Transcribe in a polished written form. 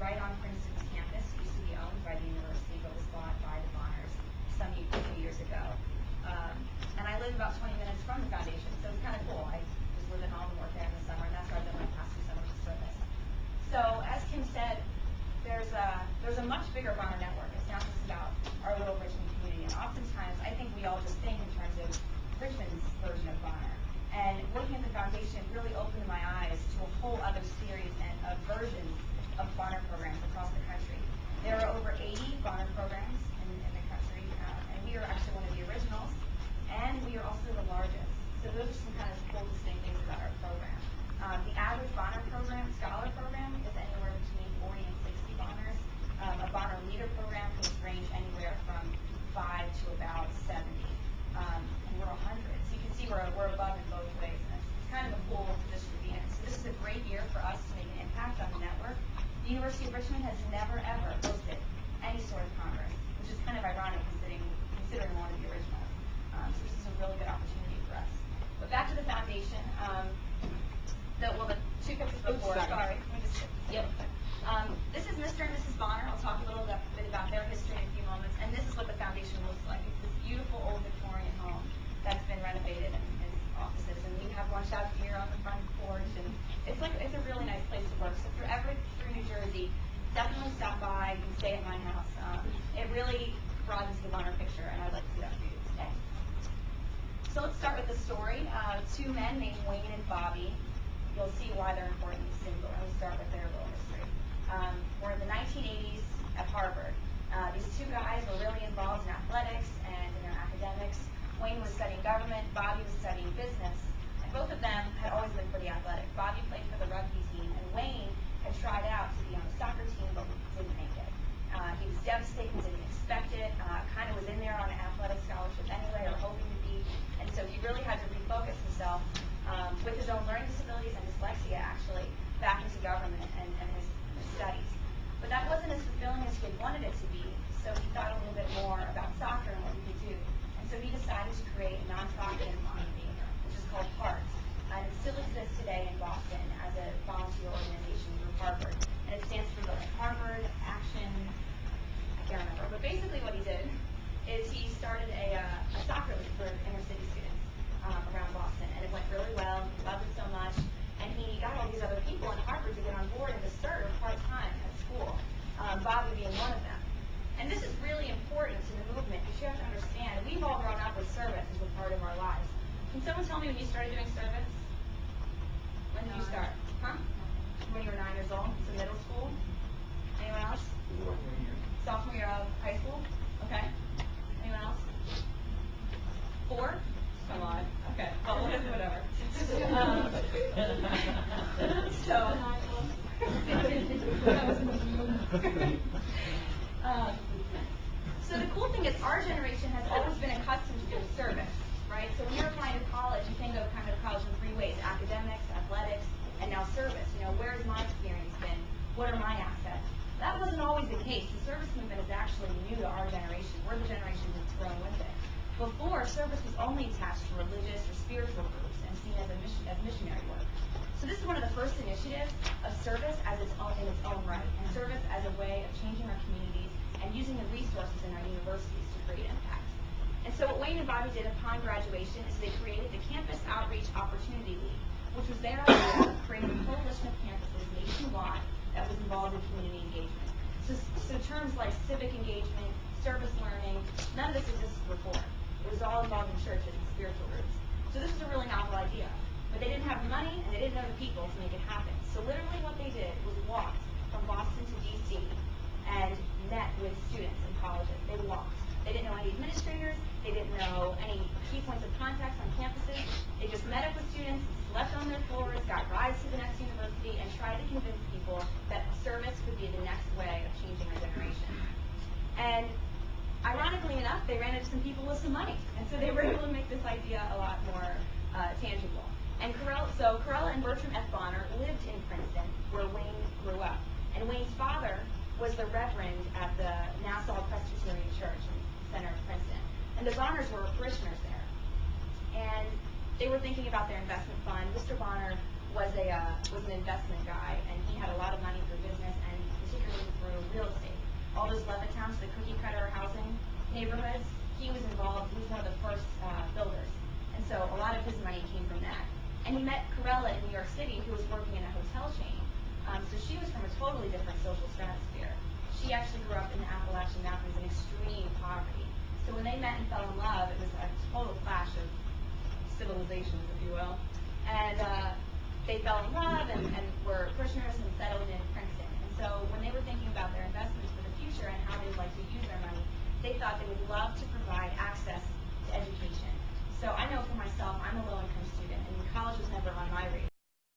right on Princeton's campus. It used to be owned by the university, but was bought by the Bonners a few years ago. And I live about 20 minutes from the foundation, so it's kind of cool. I just live at home and work there in the summer, and that's where I've done my past 2 summers of service. So, as Kim said, there's a much bigger Bonner network. It's not just about our little Richmond community. And oftentimes, I think we all just think in terms of Richmond's version of Bonner. And working at the foundation really opened my eyes to a whole other series of versions of Bonner programs across the country. There are over 80 Bonner programs in the country, and we are actually one of the originals, and we are also the largest. So those are some kind of cool, distinct things about our program. The average Bonner program, scholar program, is anywhere between 40 and 60 Bonners. A Bonner leader program can range anywhere from 5 to about 70. And we're 100. So you can see we're above in both ways. And it's kind of a cool position to be in. So this is a great year for us to make an impact on the network. The University of Richmond has never, ever hosted any sort of congress, which is kind of ironic considering one of the originals. So this is a really good opportunity for us. But back to the foundation. The 2 pictures before, sorry. This is Mr. and Mrs. Bonner. I'll talk a little bit about their history in a few moments. And this is what the foundation looks like. It's this beautiful old Victorian home that's been renovated as offices. And we have lunch out here on the front porch. And it's a really nice place to work. So if you're ever through New Jersey, definitely stop by. You can stay at my house. It really broadens the Bonner picture, and I'd like to do that for you today. So let's start with the story. 2 men named Wayne and Bobby. You'll see why they're important in this but we'll start with their little history. We're in the 1980s at Harvard. These 2 guys were really involved in athletics and in their academics. Wayne was studying government, Bobby was studying business, and both of them had always been pretty athletic. Bobby played for the rugby team, and Wayne had tried out to be on the soccer team, but didn't make it. He was devastated, didn't expect it, kind of was in there on an athletic scholarship anyway, or hoping to be, and so he really had to refocus himself with his own learning disabilities and dyslexia, actually, back into government and his studies. But that wasn't as fulfilling as he had wanted it to be, so he thought a little bit more about soccer and what he could do. And so he decided to create a nonprofit in Monterey, which is called HEART. And it still exists today in Boston as a volunteer organization through Harvard. And it stands for Harvard Action, I can't remember. But basically what he did is he started a soccer league for inner city students around Boston. And it went really well. He loved it so much. And he got all these other people in Harvard to get on board and to serve part-time at school, Bobby being one of them. And this is really important to the movement because you have to understand, we've all grown up with service as a part of our lives. Can someone tell me when you started doing service? When did you start? Huh? When you were 9 years old? So middle school? Anyone else? Sophomore year of high school? Okay. Anyone else? 4? Come on. Okay. Well, whatever. So the cool thing is our generation has always been accustomed to doing service, right? So when you're applying to college, you think of kind of college in 3 ways: academics, athletics, and now service. Where has my experience been? What are my assets? That wasn't always the case. The service movement is actually new to our generation. We're the generation that's grown with it. Before, service was only attached to religious or spiritual groups and seen as missionary work. So this is one of the first initiatives of service in its own right, and service as a way of changing our communities and using the resources in our universities to create impact. And so what Wayne and Bobby did upon graduation is they created the Campus Outreach Opportunity League, which was their idea of creating a coalition of campuses nationwide that was involved in community engagement. So terms like civic engagement, service learning, none of this existed before. It was all involved in churches and spiritual groups. So this was a really novel idea. But they didn't have the money and they didn't know the people to make it happen. So literally what they did was walked from Boston to D.C. and met with students in colleges. They walked. They didn't know any administrators. They didn't know any key points of contacts on campuses. They just met up with students, slept on their floors, got rides to the next university, and tried to convince people that service could be the next way of changing our generation. And ironically enough, they ran into some people with some money. And so they were able to make this idea a lot more tangible. And Corella and Bertram F. Bonner lived in Princeton, where Wayne grew up. And Wayne's father was the reverend at the Nassau Presbyterian Church in the center of Princeton. And the Bonners were parishioners there. And they were thinking about their investment fund. Mr. Bonner was an investment guy, and he had a lot of money for business, and to particularly through real estate. All those Levittown, the cookie cutter housing neighborhoods, he was involved. He was one of the first builders. And so a lot of his money came from that. And he met Corella in New York City, who was working in a hotel chain. So she was from a totally different social stratosphere. She actually grew up in the Appalachian Mountains in extreme poverty. So when they met and fell in love, it was a total clash of civilizations, if you will. And they fell in love and were parishioners and settled in Princeton. And so when they were thinking about their investments for the future and how they would like to use their money, they thought they would love to provide access to education. So I know for myself, I'm a low-income student, and college was never on my radar.